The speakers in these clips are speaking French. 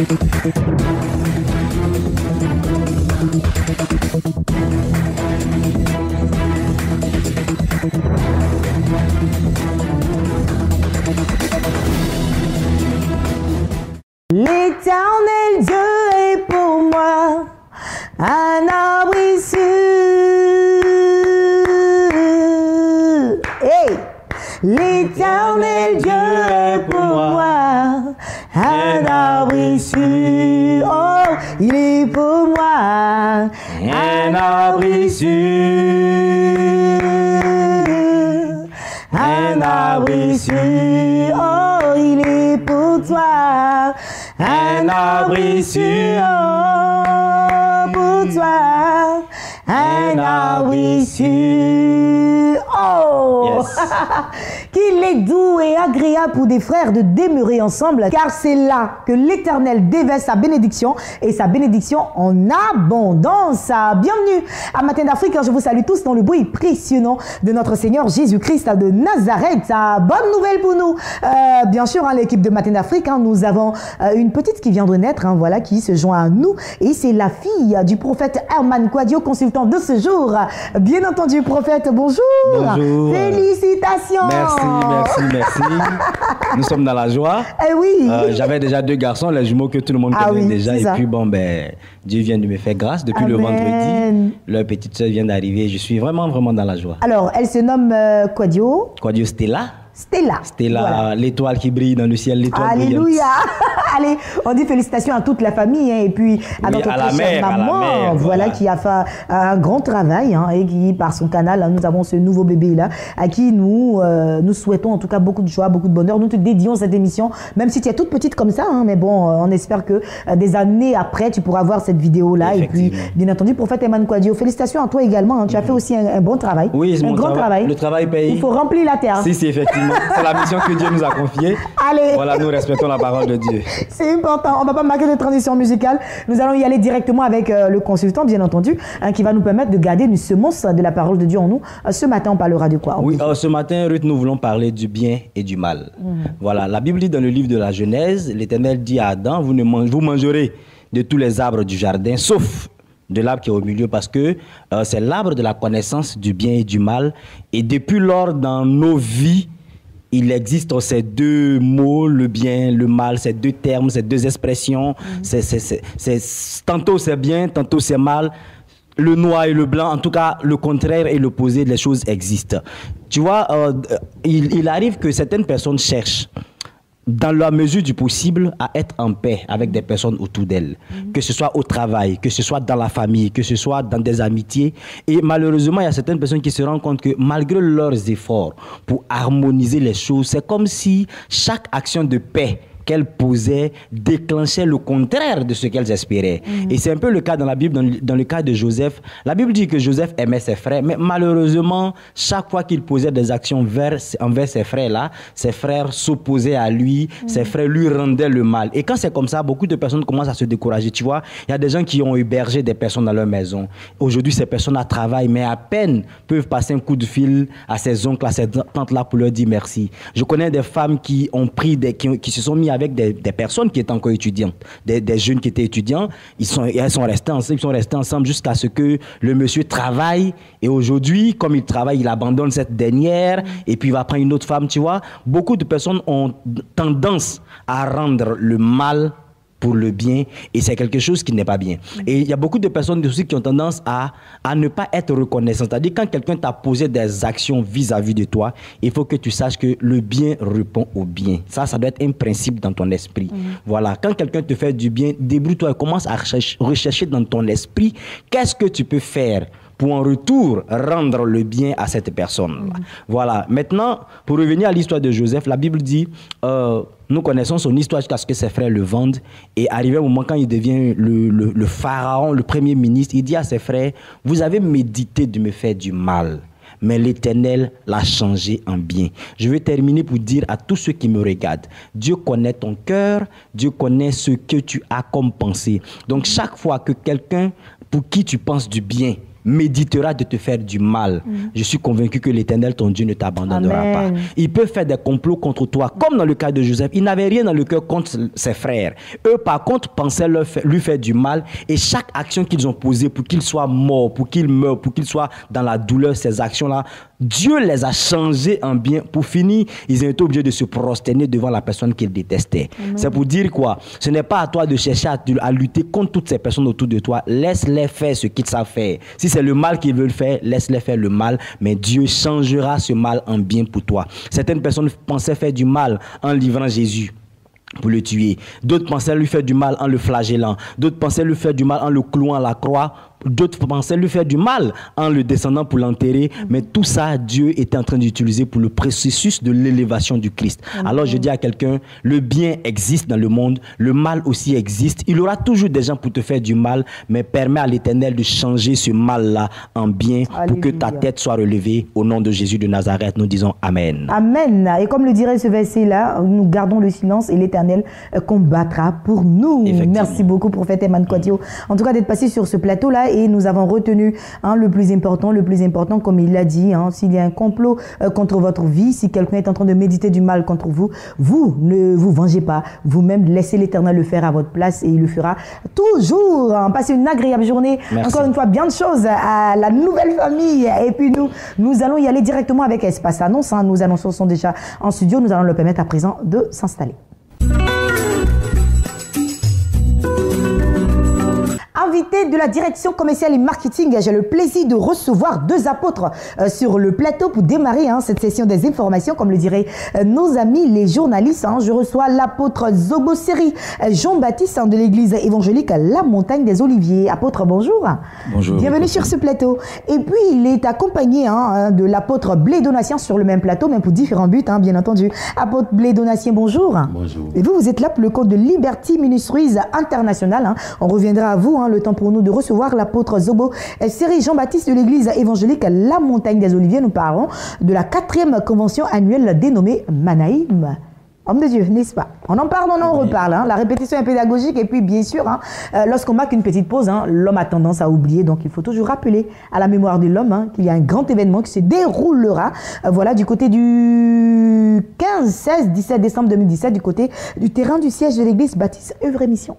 L'éternel Dieu est pour moi un abri sûr. Hey! L'éternel Dieu est pour moi un abri sûr. Oh, il est pour moi un abri sûr. Un abri sûr. Oh, il est pour toi un abri sûr. Pour toi un abri sûr. Oh! Yes. Qu'il est doux et agréable pour des frères de demeurer ensemble, car c'est là que l'Éternel déverse sa bénédiction et sa bénédiction en abondance. Bienvenue à Matin d'Afrique. Je vous salue tous dans le bruit impressionnant de notre Seigneur Jésus-Christ de Nazareth. Bonne nouvelle pour nous. Bien sûr, l'équipe de Matin d'Afrique, nous avons une petite qui vient de naître, voilà, qui se joint à nous. Et c'est la fille du prophète Herman Kouadio, consultant de ce jour. Bien entendu, prophète, bonjour. Bonjour. Félicitations. Merci. Nous sommes dans la joie. Eh oui. J'avais déjà 2 garçons, les jumeaux que tout le monde connaît déjà. Et puis bon, Dieu vient de me faire grâce depuis le vendredi. Leur petite soeur vient d'arriver. Je suis vraiment dans la joie. Alors, elle se nomme Kouadio. Kouadio Stella. Stella, voilà. L'étoile qui brille dans le ciel, l'étoile brillante. Alléluia. Allez, on dit félicitations à toute la famille et puis à notre très chère maman, voilà, qui a fait un grand travail et qui, par son canal, nous avons ce nouveau bébé là, à qui nous souhaitons en tout cas beaucoup de joie, beaucoup de bonheur. Nous te dédions cette émission, même si tu es toute petite comme ça, mais bon, on espère que des années après, tu pourras voir cette vidéo là. Et puis, bien entendu, prophète Herman Kouadio, félicitations à toi également. Tu as fait aussi un bon travail. Oui, c'est un grand travail. Le travail paye. Il faut remplir la terre. Si, effectivement. C'est la mission que Dieu nous a confiée. Allez. Voilà, nous respectons la parole de Dieu. C'est important. On ne va pas marquer de transition musicale. Nous allons y aller directement avec le consultant, bien entendu, qui va nous permettre de garder une semence de la parole de Dieu en nous. Ce matin, on parlera de quoi? Oui, ce matin, Ruth, nous voulons parler du bien et du mal. Voilà, la Bible dit dans le livre de la Genèse, l'Éternel dit à Adam, vous mangerez de tous les arbres du jardin, sauf de l'arbre qui est au milieu, parce que c'est l'arbre de la connaissance du bien et du mal. Et depuis lors, dans nos vies, il existe ces 2 mots, le bien, le mal, ces 2 termes, ces 2 expressions. Tantôt c'est bien, tantôt c'est mal. Le noir et le blanc, en tout cas, le contraire et l'opposé des choses existent. Tu vois, il arrive que certaines personnes cherchent, dans la mesure du possible, à être en paix avec des personnes autour d'elles. Que ce soit au travail, que ce soit dans la famille, que ce soit dans des amitiés. Et malheureusement, il y a certaines personnes qui se rendent compte que malgré leurs efforts pour harmoniser les choses, c'est comme si chaque action de paix qu'elles posaient déclenchait le contraire de ce qu'elles espéraient. Et c'est un peu le cas dans la Bible, dans le cas de Joseph. La Bible dit que Joseph aimait ses frères, mais malheureusement, chaque fois qu'il posait des actions envers ses frères-là, ses frères s'opposaient à lui, ses frères lui rendaient le mal. Et quand c'est comme ça, beaucoup de personnes commencent à se décourager. Tu vois, il y a des gens qui ont hébergé des personnes dans leur maison. Aujourd'hui, ces personnes-là travaillent, mais à peine peuvent passer un coup de fil à ces oncles, à ces tantes-là pour leur dire merci. Je connais des femmes qui ont pris qui se sont mis avec des personnes qui étaient encore étudiantes, des jeunes qui étaient étudiants. Ils sont restés ensemble jusqu'à ce que le monsieur travaille. Et aujourd'hui, comme il travaille, il abandonne cette dernière et puis il va prendre une autre femme, tu vois. Beaucoup de personnes ont tendance à rendre le mal pour le bien, et c'est quelque chose qui n'est pas bien. Et il y a beaucoup de personnes aussi qui ont tendance à ne pas être reconnaissantes. C'est-à-dire, quand quelqu'un t'a posé des actions vis-à-vis de toi, il faut que tu saches que le bien répond au bien. Ça doit être un principe dans ton esprit. Voilà, quand quelqu'un te fait du bien, débrouille-toi et commence à rechercher dans ton esprit qu'est-ce que tu peux faire pour en retour rendre le bien à cette personne. Voilà. Maintenant, pour revenir à l'histoire de Joseph, la Bible dit... nous connaissons son histoire jusqu'à ce que ses frères le vendent. Et arrivé au moment quand il devient le pharaon, le premier ministre, il dit à ses frères, vous avez médité de me faire du mal, mais l'Éternel l'a changé en bien. Je vais terminer pour dire à tous ceux qui me regardent, Dieu connaît ton cœur, Dieu connaît ce que tu as comme pensée. Donc chaque fois que quelqu'un pour qui tu penses du bien méditera de te faire du mal, je suis convaincu que l'Éternel, ton Dieu, ne t'abandonnera pas. Il peut faire des complots contre toi, comme dans le cas de Joseph. Il n'avait rien dans le cœur contre ses frères. Eux, par contre, pensaient lui faire du mal, et chaque action qu'ils ont posée pour qu'il soit mort, pour qu'il meure, pour qu'il soit dans la douleur, ces actions-là, Dieu les a changées en bien. Pour finir, ils ont été obligés de se prosterner devant la personne qu'ils détestaient. C'est pour dire quoi? Ce n'est pas à toi de chercher à lutter contre toutes ces personnes autour de toi. Laisse-les faire ce qu'ils savent faire. Si c'est le mal qu'ils veulent faire, laisse-les faire le mal, mais Dieu changera ce mal en bien pour toi. Certaines personnes pensaient faire du mal en livrant Jésus pour le tuer. D'autres pensaient lui faire du mal en le flagellant. D'autres pensaient lui faire du mal en le clouant à la croix. D'autres pensaient lui faire du mal en le descendant pour l'enterrer. Mais tout ça, Dieu était en train d'utiliser pour le processus de l'élévation du Christ. Alors je dis à quelqu'un, le bien existe dans le monde, le mal aussi existe. Il y aura toujours des gens pour te faire du mal, mais permets à l'Éternel de changer ce mal-là en bien. Alléluia. Pour que ta tête soit relevée. Au nom de Jésus de Nazareth, nous disons Amen. Amen. Et comme le dirait ce verset-là, nous gardons le silence et l'Éternel combattra pour nous. Merci beaucoup, prophète Eman Kouadio. En tout cas, d'être passé sur ce plateau-là. Et nous avons retenu le plus important, comme il l'a dit, s'il y a un complot contre votre vie, si quelqu'un est en train de méditer du mal contre vous, vous ne vous vengez pas, vous-même laissez l'Éternel le faire à votre place et il le fera toujours. Passez une agréable journée. Merci. Encore une fois, bien de choses à la nouvelle famille. Et puis nous allons y aller directement avec Espace Annonce. Nos annonceurs sont déjà en studio, nous allons leur permettre à présent de s'installer. Invité de la direction commerciale et marketing, j'ai le plaisir de recevoir deux apôtres sur le plateau pour démarrer cette session des informations, comme le diraient nos amis les journalistes. Je reçois l'apôtre Zobo Seri Jean-Baptiste de l'église évangélique La Montagne des Oliviers. Apôtre, bonjour. Bonjour. Bienvenue sur ce plateau. Et puis, il est accompagné de l'apôtre Blé Donatien sur le même plateau, mais pour différents buts, bien entendu. Apôtre Blé Donatien, bonjour. Bonjour. Et vous êtes là pour le compte de Liberty Ministries International. On reviendra à vous, le temps pour nous de recevoir l'apôtre Zobo Seri Jean-Baptiste de l'église évangélique La Montagne des Oliviers. Nous parlons de la 4e convention annuelle dénommée Manaïm. Homme de Dieu, n'est-ce pas? On en parle, on en reparle. La répétition est pédagogique. Et puis, bien sûr, lorsqu'on marque une petite pause, l'homme a tendance à oublier. Donc, il faut toujours rappeler à la mémoire de l'homme qu'il y a un grand événement qui se déroulera du côté du 15, 16, 17 décembre 2017, du côté du terrain du siège de l'église Baptiste Œuvre et Mission.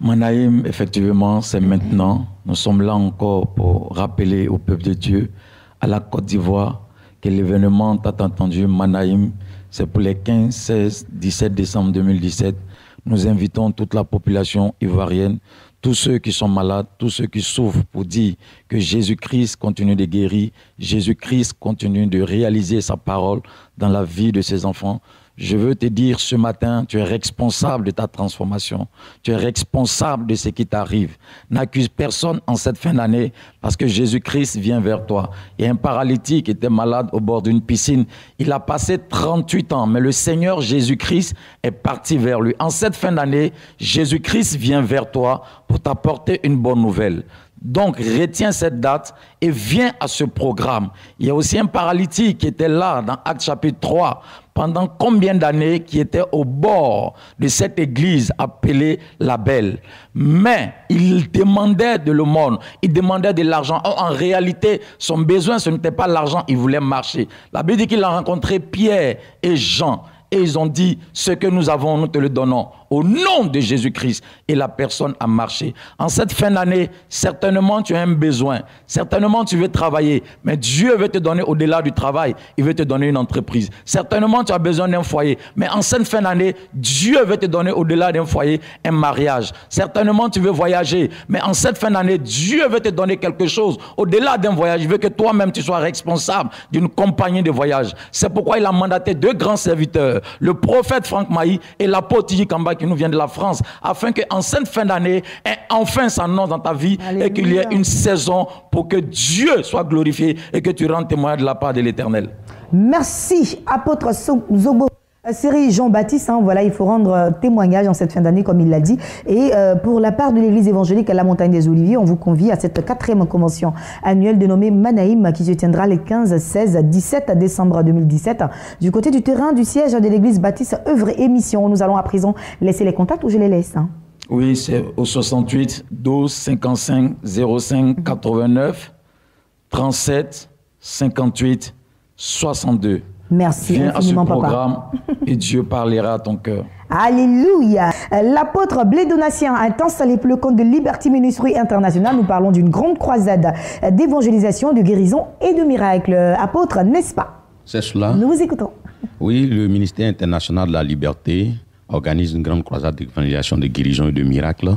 Manaïm, effectivement, c'est maintenant. Nous sommes là encore pour rappeler au peuple de Dieu, à la Côte d'Ivoire, que l'événement, t'as entendu, Manaïm, c'est pour les 15, 16, 17 décembre 2017. Nous invitons toute la population ivoirienne, tous ceux qui sont malades, tous ceux qui souffrent, pour dire que Jésus-Christ continue de guérir, Jésus-Christ continue de réaliser sa parole dans la vie de ses enfants. Je veux te dire ce matin, tu es responsable de ta transformation. Tu es responsable de ce qui t'arrive. N'accuse personne en cette fin d'année parce que Jésus-Christ vient vers toi. Il y a un paralytique qui était malade au bord d'une piscine. Il a passé 38 ans, mais le Seigneur Jésus-Christ est parti vers lui. En cette fin d'année, Jésus-Christ vient vers toi pour t'apporter une bonne nouvelle. Donc, retiens cette date et viens à ce programme. Il y a aussi un paralytique qui était là dans Actes chapitre 3 pendant combien d'années, qui était au bord de cette église appelée la Belle. Mais il demandait de l'aumône, il demandait de l'argent. En réalité, son besoin, ce n'était pas l'argent, il voulait marcher. La Bible dit qu'il a rencontré Pierre et Jean. Et ils ont dit, ce que nous avons, nous te le donnons au nom de Jésus-Christ. Et la personne a marché. En cette fin d'année, certainement tu as un besoin. Certainement tu veux travailler. Mais Dieu veut te donner au-delà du travail. Il veut te donner une entreprise. Certainement tu as besoin d'un foyer. Mais en cette fin d'année, Dieu veut te donner au-delà d'un foyer un mariage. Certainement tu veux voyager. Mais en cette fin d'année, Dieu veut te donner quelque chose au-delà d'un voyage. Il veut que toi-même tu sois responsable d'une compagnie de voyage. C'est pourquoi il a mandaté deux grands serviteurs. Le prophète Franck Maï et l'apôtre Tiji Kamba qui nous vient de la France, afin qu'en cette fin d'année, enfin s'annonce dans ta vie. Alléluia. Et qu'il y ait une saison pour que Dieu soit glorifié et que tu rendes témoin de la part de l'Éternel. Merci, apôtre Zobo Seri Jean-Baptiste. Il faut rendre témoignage en cette fin d'année, comme il l'a dit. Et pour la part de l'église évangélique à la Montagne des Oliviers, on vous convie à cette 4e convention annuelle dénommée Manaïm, qui se tiendra les 15, 16, 17 décembre 2017 du côté du terrain du siège de l'église Baptiste Œuvre et Mission. Nous allons à présent laisser les contacts, ou je les laisse. Oui, c'est au 68 12 55 05 89. 37 58 62. Merci Viens à ce infiniment, papa. programme et Dieu parlera à ton cœur. Alléluia. L'apôtre Blé Donatien est installé pour le compte de Liberty Ministry International. Nous parlons d'une grande croisade d'évangélisation, de guérison et de miracles. Apôtre, n'est-ce pas? C'est cela. Nous vous écoutons. Oui, le ministère international de la liberté organise une grande croisade d'évangélisation, de guérison et de miracles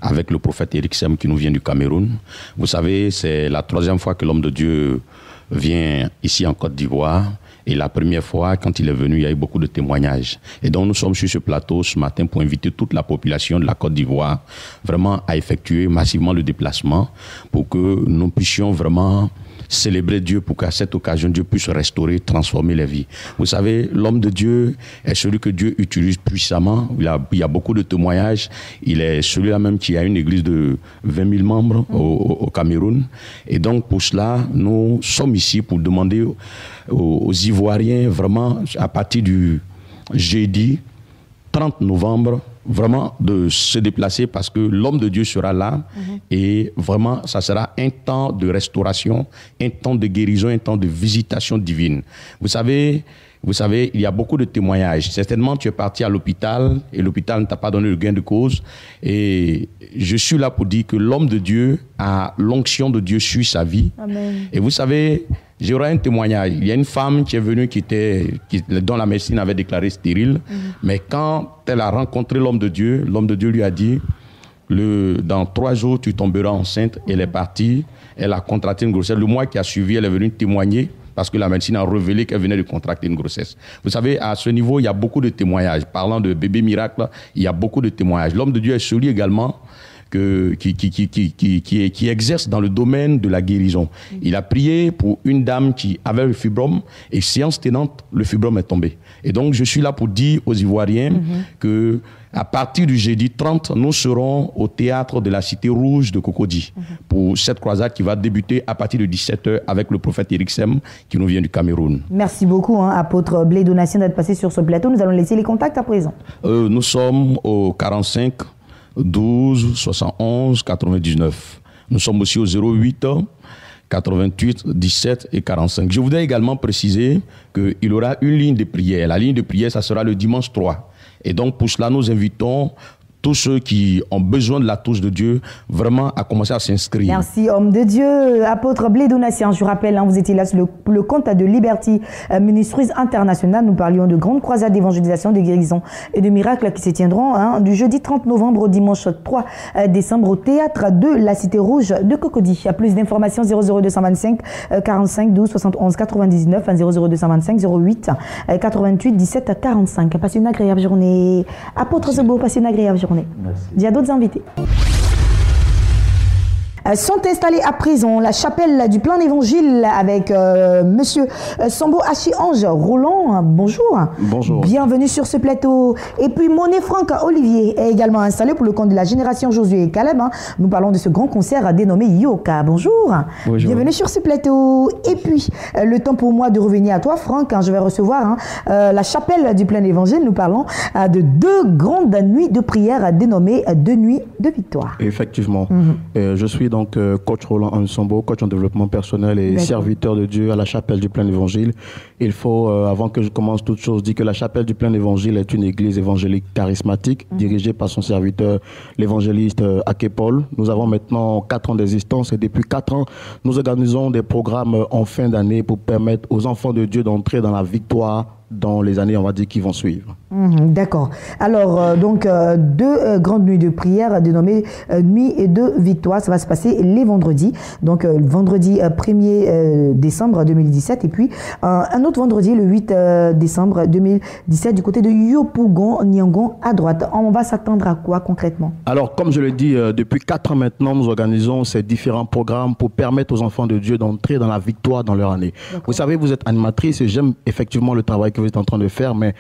avec le prophète Eric Sem qui nous vient du Cameroun. Vous savez, c'est la 3e fois que l'homme de Dieu vient ici en Côte d'Ivoire. Et la première fois, quand il est venu, il y a eu beaucoup de témoignages. Et donc, nous sommes sur ce plateau ce matin pour inviter toute la population de la Côte d'Ivoire vraiment à effectuer massivement le déplacement pour que nous puissions vraiment célébrer Dieu, pour qu'à cette occasion, Dieu puisse restaurer, transformer les vies. Vous savez, l'homme de Dieu est celui que Dieu utilise puissamment. Il y a beaucoup de témoignages. Il est celui-là même qui a une église de 20 000 membres au Cameroun. Et donc, pour cela, nous sommes ici pour demander aux Ivoiriens, vraiment, à partir du jeudi 30 novembre, vraiment de se déplacer parce que l'homme de Dieu sera là et vraiment ça sera un temps de restauration, un temps de guérison, un temps de visitation divine. Vous savez, il y a beaucoup de témoignages. Certainement, tu es parti à l'hôpital et l'hôpital ne t'a pas donné le gain de cause. Et je suis là pour dire que l'homme de Dieu a l'onction de Dieu sur sa vie. Amen. Et vous savez, j'aurai un témoignage. Il y a une femme qui est venue, dont la médecine avait déclaré stérile. Mais quand elle a rencontré l'homme de Dieu lui a dit, dans 3 jours, tu tomberas enceinte. Elle est partie, elle a contracté une grossesse. Le mois qui a suivi, elle est venue témoigner parce que la médecine a révélé qu'elle venait de contracter une grossesse. Vous savez, à ce niveau, il y a beaucoup de témoignages. Parlant de bébé miracle, il y a beaucoup de témoignages. L'homme de Dieu est celui également qui exerce dans le domaine de la guérison. Il a prié pour une dame qui avait le fibrome et séance tenante, le fibrome est tombé. Et donc, je suis là pour dire aux Ivoiriens que à partir du jeudi 30, nous serons au théâtre de la Cité Rouge de Cocody pour cette croisade qui va débuter à partir de 17h avec le prophète Eric Sem qui nous vient du Cameroun. Merci beaucoup, apôtre Blé Donatien, d'être passé sur ce plateau. Nous allons laisser les contacts à présent. Nous sommes au 45 12 71 99. Nous sommes aussi au 08 88 17 et 45. Je voudrais également préciser qu'il y aura une ligne de prière. La ligne de prière, ça sera le dimanche 3. Et donc, pour cela, nous invitons tous ceux qui ont besoin de la touche de Dieu, vraiment à commencer à s'inscrire. Merci, homme de Dieu. Apôtre Blé Donatien, je rappelle, vous étiez là sur le compte de Liberty Ministries International. Nous parlions de grandes croisades d'évangélisation, de guérison et de miracles qui se tiendront du jeudi 30 novembre au dimanche 3 décembre au théâtre de la Cité Rouge de Cocody. À plus d'informations, 00225 45 12 71 99, 00225 08 88 17 45. Passez une agréable journée. Apôtre Zobo, passez une agréable journée. Merci. Il y a d'autres invités. Sont installés à présent la chapelle du plein évangile avec monsieur Sambo Hachi-Ange Roland. Bonjour. Bonjour. Bienvenue sur ce plateau. Et puis Monet Franck Olivier est également installé pour le compte de la génération Josué et Caleb. Nous parlons de ce grand concert dénommé Yoka. Bonjour. Bonjour. Bienvenue sur ce plateau. Et puis le temps pour moi de revenir à toi, Franck. Je vais recevoir la chapelle du plein évangile. Nous parlons de 2 grandes nuits de prière dénommées 2 nuits de victoire. Effectivement. Je suis donc coach Roland Ansombo, coach en développement personnel et serviteur de Dieu à la chapelle du plein évangile. Il faut, avant que je commence toute chose, dire que la chapelle du plein évangile est une église évangélique charismatique dirigée par son serviteur, l'évangéliste Akepol. Nous avons maintenant 4 ans d'existence et depuis 4 ans, nous organisons des programmes en fin d'année pour permettre aux enfants de Dieu d'entrer dans la victoire dans les années, on va dire, qui vont suivre. D'accord. Alors, donc, 2 grandes nuits de prière dénommées Nuit et de victoire. Ça va se passer les vendredis. Donc, vendredi 1er décembre 2017 et puis un autre vendredi, le 8 décembre 2017, du côté de Yopougon, Nyangon, à droite. On va s'attendre à quoi concrètement? Alors, comme je le dis, depuis 4 ans maintenant, nous organisons ces différents programmes pour permettre aux enfants de Dieu d'entrer dans la victoire dans leur année. Vous savez, vous êtes animatrice et j'aime effectivement le travail que que vous êtes en train de faire, mais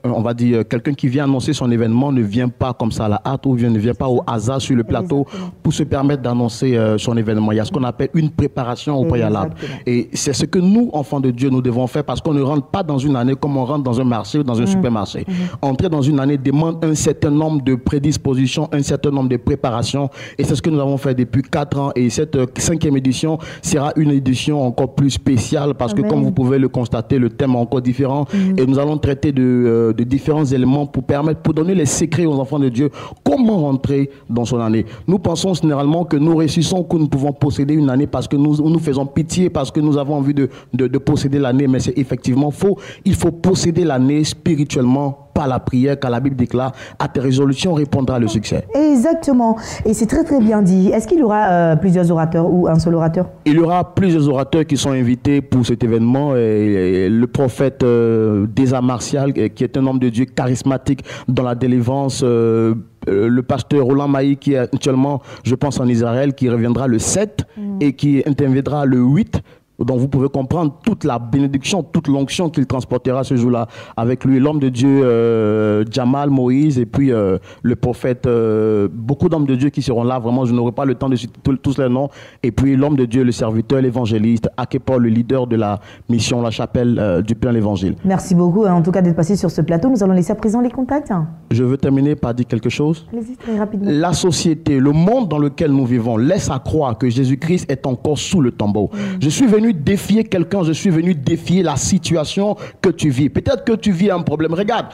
on va dire, quelqu'un qui vient annoncer son événement ne vient pas comme ça à la hâte ou ne vient pas au hasard sur le plateau pour se permettre d'annoncer son événement. Il y a ce qu'on appelle une préparation au préalable. Et c'est ce que nous, enfants de Dieu, nous devons faire parce qu'on ne rentre pas dans une année comme on rentre dans un marché ou dans un supermarché. Entrer dans une année demande un certain nombre de prédispositions, un certain nombre de préparations. Et c'est ce que nous avons fait depuis 4 ans. Et cette 5e édition sera une édition encore plus spéciale parce que, comme vous pouvez le constater, le thème est encore différent. Et nous allons traiter de différents éléments pour donner les secrets aux enfants de Dieu, comment rentrer dans son année. Nous pensons généralement que nous réussissons, que nous pouvons posséder une année parce que nous faisons pitié, parce que nous avons envie de posséder l'année, mais c'est effectivement faux. Il faut posséder l'année spirituellement par la prière, car la Bible déclare à tes résolutions répondra le succès. Exactement. Et c'est très très bien dit. Est-ce qu'il y aura plusieurs orateurs ou un seul orateur? Il y aura plusieurs orateurs qui sont invités pour cet événement. Et le prophète Desa Martial, qui est un homme de Dieu charismatique dans la délivrance, le pasteur Roland Maï, qui est actuellement, je pense, en Israël, qui reviendra le 7 et qui interviendra le 8. Donc vous pouvez comprendre toute la bénédiction, toute l'onction qu'il transportera ce jour-là avec lui. L'homme de Dieu, Jamal, Moïse, et puis le prophète, beaucoup d'hommes de Dieu qui seront là. Vraiment, je n'aurai pas le temps de citer tous les noms. Et puis l'homme de Dieu, le serviteur, l'évangéliste, Akepa, le leader de la mission, la chapelle du plein l'évangile. Merci beaucoup, en tout cas, d'être passé sur ce plateau. Nous allons laisser à présent les contacts. Je veux terminer par dire quelque chose. Allez-y très rapidement. La société, le monde dans lequel nous vivons laisse à croire que Jésus-Christ est encore sous le tombeau. Je suis venu défier quelqu'un, je suis venu défier la situation que tu vis. Peut-être que tu vis un problème. Regarde,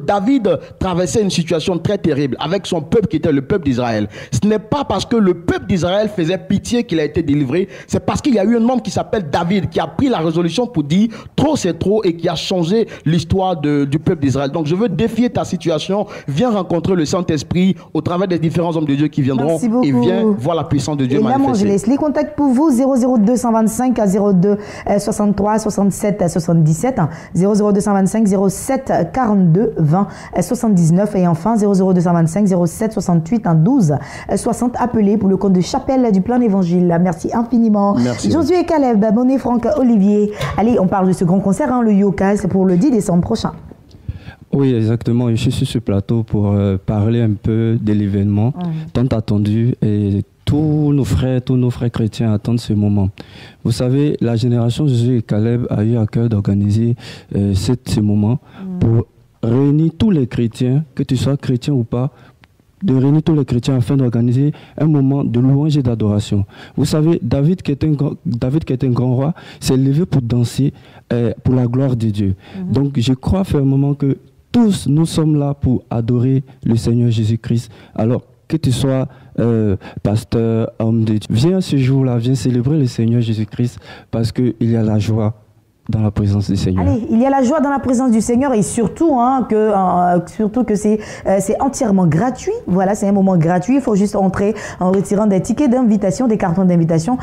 David traversait une situation très terrible avec son peuple qui était le peuple d'Israël. Ce n'est pas parce que le peuple d'Israël faisait pitié qu'il a été délivré, c'est parce qu'il y a eu un homme qui s'appelle David qui a pris la résolution pour dire trop c'est trop et qui a changé l'histoire du peuple d'Israël. Donc je veux défier ta situation, viens rencontrer le Saint-Esprit au travers des différents hommes de Dieu qui viendront et viens voir la puissance de Dieu manifester. Je laisse les contacts pour vous, 00225 à 02 63 67 77, 00225 07 42 20 79 et enfin 00225 07 68 12 60. Appelez pour le compte de Chapelle du Plein Évangile. Merci infiniment. Merci. Josué Caleb, Bonnet, Franck, Olivier. Allez, on parle de ce grand concert, le Yoka, c'est pour le 10 décembre prochain. Oui, exactement. Je suis sur ce plateau pour parler un peu de l'événement tant attendu et tous nos frères chrétiens attendent ce moment. Vous savez, la génération Josué et Caleb a eu à cœur d'organiser ce moment pour réunir tous les chrétiens, que tu sois chrétien ou pas, de réunir tous les chrétiens afin d'organiser un moment de louange et d'adoration. Vous savez, David qui est un grand roi, s'est levé pour danser pour la gloire de Dieu. Donc je crois fermement que tous nous sommes là pour adorer le Seigneur Jésus-Christ. Alors que tu sois pasteur, homme de Dieu, viens ce jour-là, viens célébrer le Seigneur Jésus-Christ parce qu'il y a la joie dans la présence du Seigneur. Allez, il y a la joie dans la présence du Seigneur et surtout, que c'est entièrement gratuit. Voilà, c'est un moment gratuit. Il faut juste entrer en retirant des tickets d'invitation, des cartons d'invitation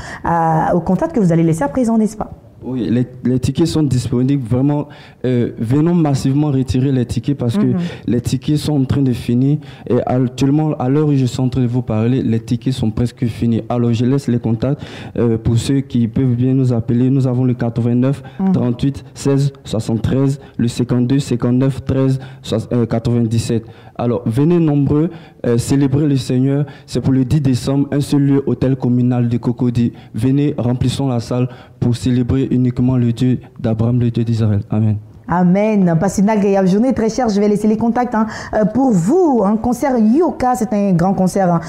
au contact que vous allez laisser à présent, n'est-ce pas? Oui, les tickets sont disponibles. Vraiment, venons massivement retirer les tickets parce que les tickets sont en train de finir. Et actuellement, à l'heure où je suis en train de vous parler, les tickets sont presque finis. Alors, je laisse les contacts pour ceux qui peuvent bien nous appeler. Nous avons le 89 38 16 73, le 52 59 13 97. Alors, venez nombreux célébrer le Seigneur. C'est pour le 10 décembre, un seul lieu, hôtel communal de Cocody. Venez, remplissons la salle pour célébrer uniquement le Dieu d'Abraham, le Dieu d'Israël. Amen. Amen. Passez une agréable journée. Très cher, je vais laisser les contacts pour vous. Un concert Yoka, c'est un grand concert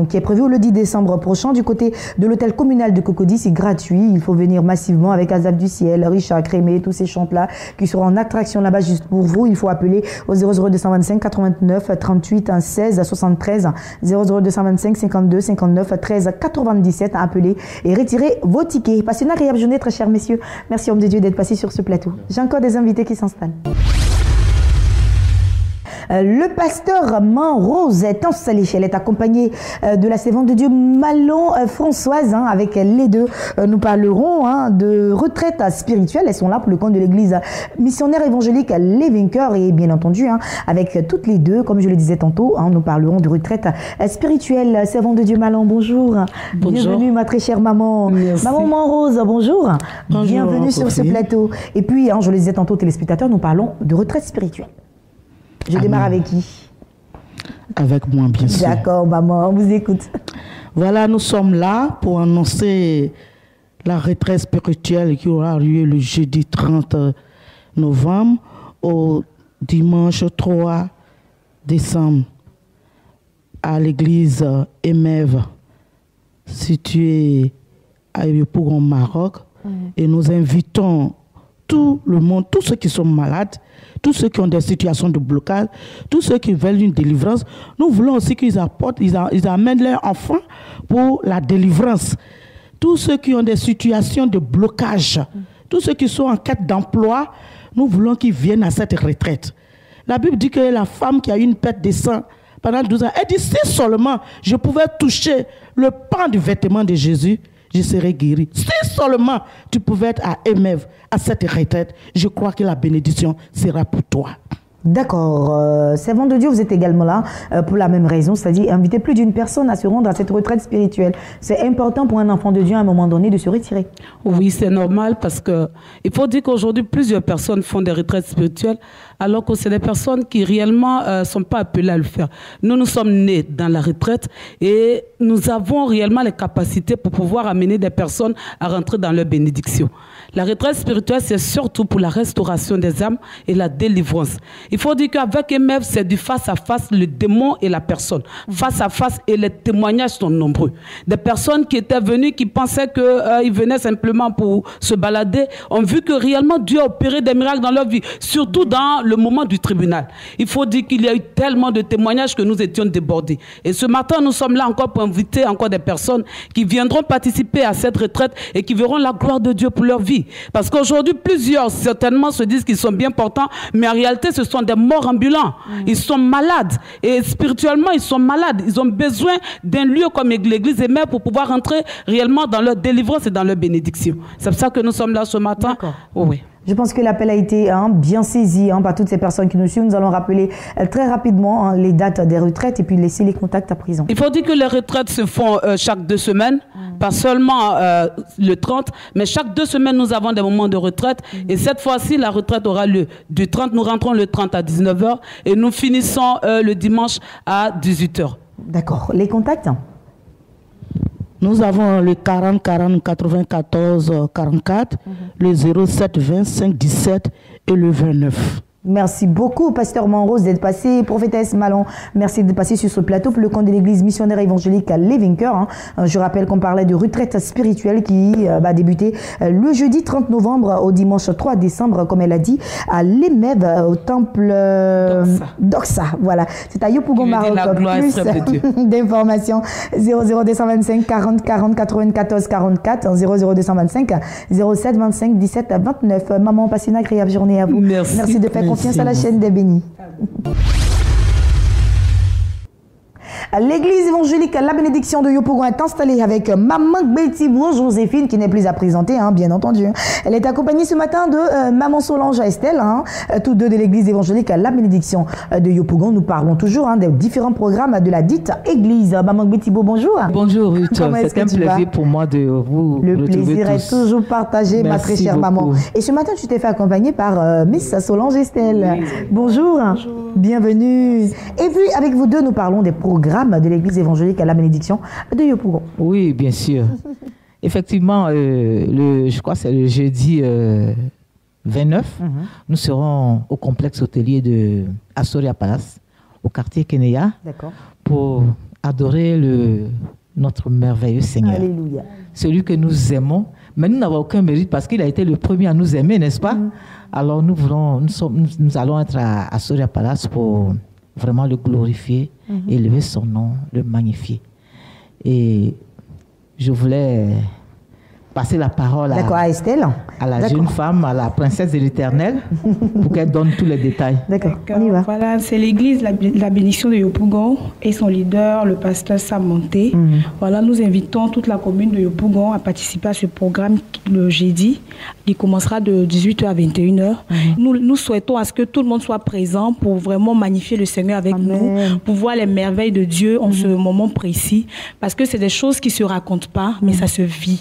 qui est prévu le 10 décembre prochain du côté de l'hôtel communal de Cocody. C'est gratuit. Il faut venir massivement avec Azab du Ciel, Richard Crémé, tous ces chants-là qui seront en attraction là-bas juste pour vous. Il faut appeler au 00225 89 38 16 73, 00225 52 59 13 97. Appelez et retirez vos tickets. Passez une agréable journée, très chers messieurs. Merci, homme de Dieu, d'être passé sur ce plateau. J'ai encore des invités qui s'installent. Le pasteur Manrose est installé. Elle est accompagnée de la servante de Dieu Malon Françoise. Avec les deux, nous parlerons de retraite spirituelle. Elles sont là pour le compte de l'église missionnaire évangélique Les Vainqueurs. Et bien entendu, avec toutes les deux, comme je le disais tantôt, nous parlerons de retraite spirituelle. Servante de Dieu Malon, bonjour. Bienvenue, ma très chère maman. Merci. Maman Manrose, bonjour. Bonjour. Bienvenue sur ce plateau. Et puis, je le disais tantôt aux téléspectateurs, nous parlons de retraite spirituelle. Je démarre avec qui? Avec moi, bien sûr. D'accord, maman, on vous écoute. Voilà, nous sommes là pour annoncer la retraite spirituelle qui aura lieu le jeudi 30 novembre au dimanche 3 décembre à l'église Emève, située à Yopougon, Maroc. Et nous invitons tout le monde, tous ceux qui sont malades, tous ceux qui ont des situations de blocage, tous ceux qui veulent une délivrance. Nous voulons aussi qu'ils apportent, ils amènent leurs enfants pour la délivrance. Tous ceux qui ont des situations de blocage, tous ceux qui sont en quête d'emploi, nous voulons qu'ils viennent à cette retraite. La Bible dit que la femme qui a eu une perte de sang pendant 12 ans, elle dit si seulement je pouvais toucher le pan du vêtement de Jésus, je serai guéri. Si seulement tu pouvais être à Emève, à cette retraite, je crois que la bénédiction sera pour toi. D'accord. Servant de Dieu, vous êtes également là pour la même raison, c'est-à-dire inviter plus d'une personne à se rendre à cette retraite spirituelle. C'est important pour un enfant de Dieu à un moment donné de se retirer. Oui, c'est normal parce que il faut dire qu'aujourd'hui, plusieurs personnes font des retraites spirituelles alors que c'est des personnes qui réellement ne sont pas appelées à le faire. Nous sommes nés dans la retraite et nous avons réellement les capacités pour pouvoir amener des personnes à rentrer dans leur bénédiction. La retraite spirituelle, c'est surtout pour la restauration des âmes et la délivrance. Il faut dire qu'avec Emève, c'est du face à face, le démon et la personne. Face à face, et les témoignages sont nombreux. Des personnes qui étaient venues, qui pensaient qu'ils venaient simplement pour se balader, ont vu que réellement Dieu a opéré des miracles dans leur vie, surtout dans le moment du tribunal. Il faut dire qu'il y a eu tellement de témoignages que nous étions débordés. Et ce matin, nous sommes là encore pour inviter encore des personnes qui viendront participer à cette retraite et qui verront la gloire de Dieu pour leur vie. Parce qu'aujourd'hui, plusieurs certainement se disent qu'ils sont bien portants, mais en réalité, ce sont des morts ambulants. Ils sont malades. Et spirituellement, ils sont malades. Ils ont besoin d'un lieu comme l'église Emève pour pouvoir entrer réellement dans leur délivrance et dans leur bénédiction. C'est pour ça que nous sommes là ce matin. Oh, oui. Je pense que l'appel a été bien saisi par toutes ces personnes qui nous suivent. Nous allons rappeler très rapidement les dates des retraites et puis laisser les contacts à présent. Il faut dire que les retraites se font chaque 2 semaines, pas seulement le 30, mais chaque 2 semaines, nous avons des moments de retraite. Et cette fois-ci, la retraite aura lieu du 30. Nous rentrons le 30 à 19h et nous finissons le dimanche à 18h. D'accord. Les contacts? Nous avons le 40 40 94 44, le 07 25 17 et le 29. Merci beaucoup, pasteur Manrose, d'être passé, prophétesse Malon. Merci d'être passé sur ce plateau pour le compte de l'église missionnaire évangélique Les Vainqueurs. Je rappelle qu'on parlait de retraite spirituelle qui va débuter le jeudi 30 novembre au dimanche 3 décembre, comme elle a dit, à l'Emève, au temple d'Oxa. Voilà. C'est à Yopougon, Maroc. Plus d'informations, 00225 40 40 94 44, 00225 07 25 17 29. Maman, passez une agréable journée à vous. Merci de faire confiance à la chaîne des bénis. L'église évangélique La Bénédiction de Yopougon est installée avec Maman Betty Bro Joséphine, qui n'est plus à présenter, bien entendu. Elle est accompagnée ce matin de Maman Solange Estelle, tous deux de l'église évangélique La Bénédiction de Yopougon. Nous parlons toujours des différents programmes de la dite église. Maman Betty Bro, bonjour. Bonjour Ruth, c'est un plaisir pour moi de vous retrouver. Le plaisir est toujours partagé, ma très chère maman. Et ce matin, tu t'es fait accompagner par Miss Solange Estelle. Oui. Bonjour. Bonjour. Bienvenue. Et puis, avec vous deux, nous parlons des programmes de l'église évangélique à La Bénédiction de Yopougon. Oui, bien sûr. Effectivement, je crois que c'est le jeudi 29, nous serons au complexe hôtelier de Astoria Palace, au quartier Kenya, pour adorer notre merveilleux Seigneur. Alléluia. Celui que nous aimons, mais nous n'avons aucun mérite parce qu'il a été le premier à nous aimer, n'est-ce pas? Alors nous allons être à Astoria Palace pour vraiment le glorifier, élever son nom, le magnifier. Et je voulais passer la parole à Estelle, à la jeune femme, à la princesse de l'Éternel, pour qu'elle donne tous les détails. D'accord, on y va. Voilà, c'est l'église La Bénédiction de Yopougon et son leader, le pasteur Sam Monté. Voilà, nous invitons toute la commune de Yopougon à participer à ce programme le jeudi, qui commencera de 18h à 21h. Nous souhaitons à ce que tout le monde soit présent pour vraiment magnifier le Seigneur avec nous, pour voir les merveilles de Dieu en ce moment précis, parce que c'est des choses qui ne se racontent pas, mais ça se vit.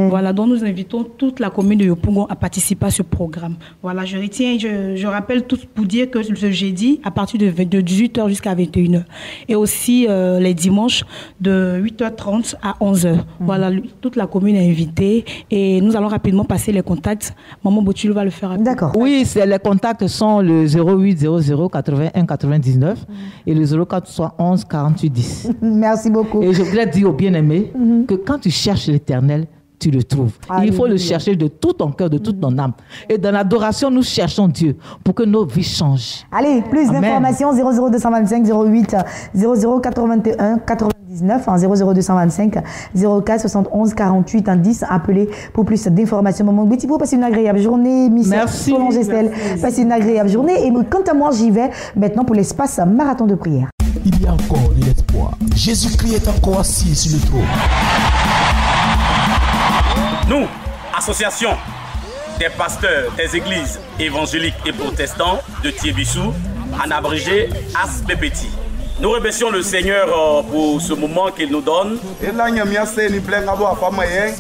Voilà, donc nous invitons toute la commune de Yopougon à participer à ce programme. Voilà, je rappelle tout pour dire que ce jeudi, à partir de 18h jusqu'à 21h, et aussi les dimanches de 8h30 à 11h. Voilà, toute la commune est invitée et nous allons rapidement passer les contacts. Maman Botul va le faire rapidement. D'accord. Oui, les contacts sont le 0800 81 99 et le 0411 48 10. Merci beaucoup. Et je voudrais dire aux bien-aimés que quand tu cherches l'Éternel, tu le trouves. Il faut le chercher de tout ton cœur, de toute ton âme. Et dans l'adoration, nous cherchons Dieu pour que nos vies changent. Allez, plus d'informations, 00225 08 0081 99 00225 04 71 48 10. Appelez pour plus d'informations. Maman Betty, vous passez une agréable journée. Merci. Solange Estelle, passez une agréable journée. Et quant à moi, j'y vais maintenant pour l'espace marathon de prière. Il y a encore de l'espoir. Jésus-Christ est encore assis sur le trône. Nous, association des pasteurs des églises évangéliques et protestants de Thiébissou, en abrégé ASPPT. Nous remercions le Seigneur pour ce moment qu'il nous donne. Et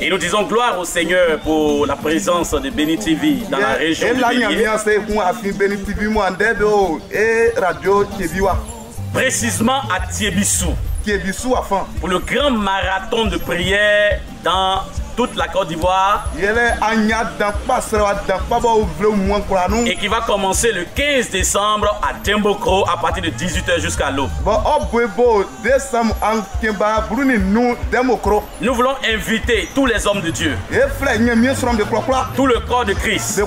nous disons gloire au Seigneur pour la présence de Béni TV dans la région du Bélier. Précisément à Thiébissou. Pour le grand marathon de prière dans toute la Côte d'Ivoire et qui va commencer le 15 décembre à Dembokro à partir de 18h jusqu'à l'aube. Nous voulons inviter tous les hommes de Dieu, tout le corps de Christ,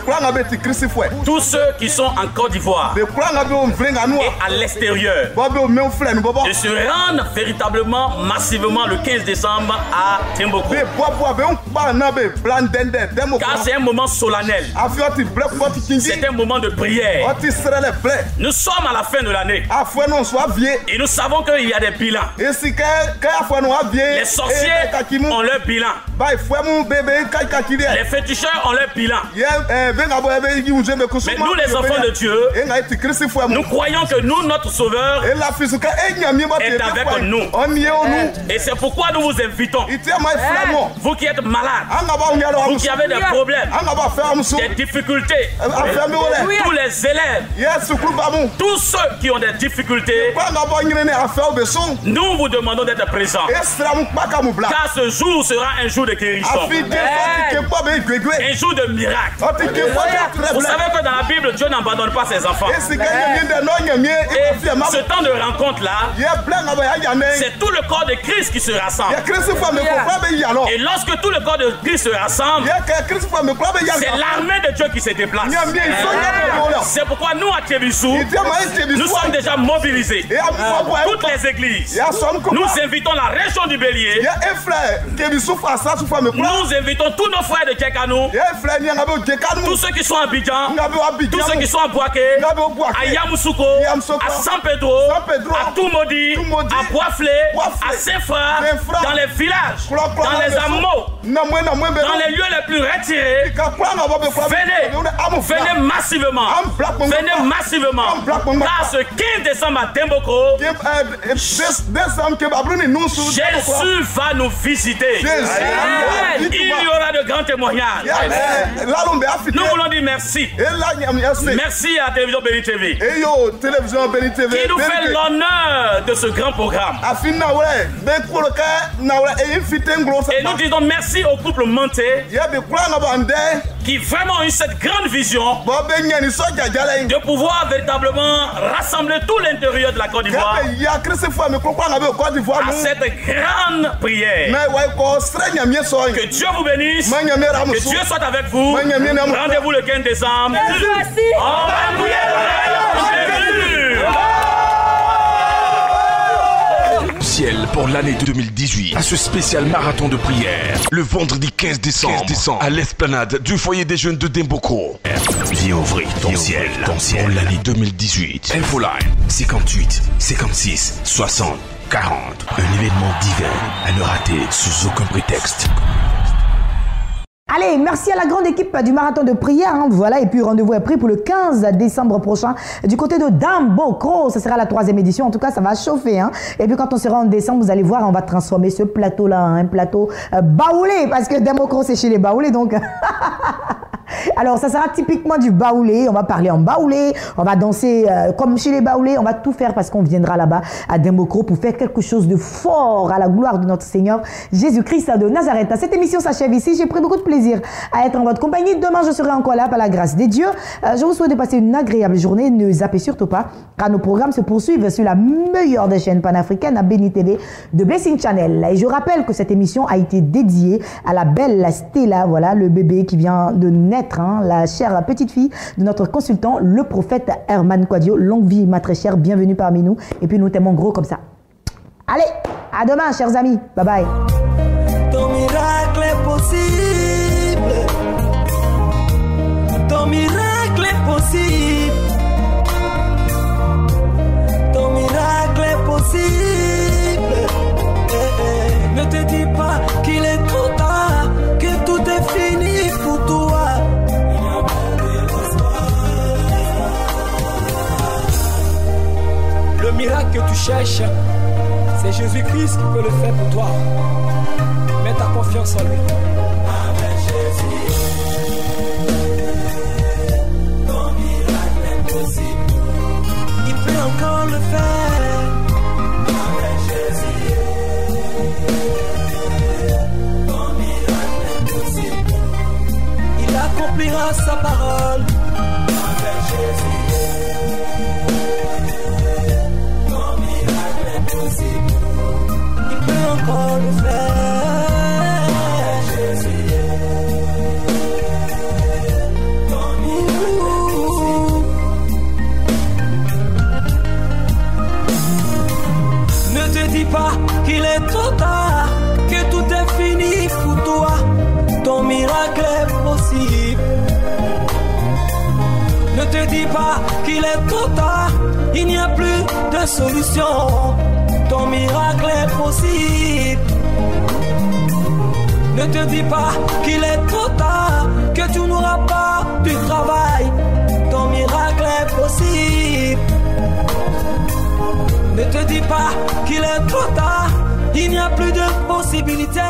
tous ceux qui sont en Côte d'Ivoire et à l'extérieur, de se rendre véritablement massivement le 15 décembre à Dembokro. Car c'est un moment solennel. C'est un moment de prière. Nous sommes à la fin de l'année. Et nous savons qu'il y a des bilans. Les sorciers ont leur bilan. Les féticheurs ont leur bilan. Mais nous, les enfants de Dieu, nous croyons que nous, notre Sauveur, est avec nous. Et c'est pourquoi nous vous invitons. Vous qui êtes malades, vous qui avez des problèmes, des difficultés, tous les élèves, tous ceux qui ont des difficultés, nous vous demandons d'être présents. Car ce jour sera un jour de guérison, un jour de miracle. Vous savez que dans la Bible, Dieu n'abandonne pas ses enfants. Et ce temps de rencontre-là, c'est tout le corps de Christ qui se rassemble. Et lorsque tout le corps de Christ se rassemble, c'est l'armée de Dieu qui se déplace. C'est pourquoi nous à Thiébissou, nous sommes déjà mobilisés. Toutes les églises, nous invitons la région du Bélier, nous invitons tous nos frères de Djekanou, tous ceux qui sont à Abidjan, tous ceux qui sont à Boaké, à Yamoussoukro, à San Pedro, à Toumodi, à Boisflé, à Saint-Fra, dans les villages, dans les hameaux, dans les lieux les plus retirés. Venez massivement. Venez massivement. Car ce 15 décembre à Dembokro, Jésus va nous visiter. Il y aura de grands témoignages. Nous voulons dire merci. Merci à Télévision Béni TV, qui nous fait l'honneur de ce grand programme. Et nous disons merci au couple Monté, qui vraiment ont eu cette grande vision de pouvoir véritablement rassembler tout l'intérieur de la Côte d'Ivoire à cette grande prière. Que Dieu vous bénisse, que Dieu soit avec vous. Rendez-vous le 15 décembre. On va mouiller l'oreille. potentiel pour l'année 2018 à ce spécial marathon de prière le vendredi 15 décembre à l'esplanade du foyer des jeunes de Demboko. Viens ouvrir ton ciel pour l'année 2018. Infoline 58 56 60 40. Un événement divin à ne rater sous aucun prétexte. Allez, merci à la grande équipe du marathon de prière. Voilà, et puis rendez-vous est pris pour le 15 décembre prochain du côté de Demboko. Ça sera la 3e édition. En tout cas, ça va chauffer. Et puis quand on sera en décembre, vous allez voir, on va transformer ce plateau-là en un plateau baoulé. Parce que Demboko, c'est chez les baoulés. Donc, alors, ça sera typiquement du baoulé. On va parler en baoulé. On va danser comme chez les baoulés. On va tout faire parce qu'on viendra là-bas à Demboko pour faire quelque chose de fort à la gloire de notre Seigneur Jésus-Christ de Nazareth. Cette émission s'achève ici. J'ai pris beaucoup de plaisir à être en votre compagnie. Demain, je serai encore là par la grâce des dieux. Je vous souhaite de passer une agréable journée. Ne zappez surtout pas, car nos programmes se poursuivent sur la meilleure des chaînes panafricaines, à Béni TV de Blessing Channel. Et je rappelle que cette émission a été dédiée à la belle Stella, voilà, le bébé qui vient de naître, la chère petite fille de notre consultant, le prophète Herman Kouadio. Longue vie, ma très chère, bienvenue parmi nous. Et puis nous t'aimons gros comme ça. Allez, à demain, chers amis. Bye bye. Ton miracle est possible. Ton miracle est possible. Ton miracle est possible. Ne te dis pas qu'il est trop tard, que tout est fini pour toi. Le miracle que tu cherches, c'est Jésus-Christ qui peut le faire pour toi. Mets ta confiance en lui. Avec Jésus, ton miracle est possible. Il peut encore le faire. Avec Jésus, ton miracle est possible. Il accomplira sa parole. Avec Jésus, ton miracle est possible. Il peut encore le faire. Ne te dis pas qu'il est trop tard, que tout est fini pour toi. Ton miracle est possible. Ne te dis pas qu'il est trop tard, il n'y a plus de solution. Ton miracle est possible. Ne te dis pas qu'il est trop tard, que tu n'auras pas du travail. Ton miracle est possible. Ne te dis pas qu'il est trop tard, il n'y a plus de possibilités.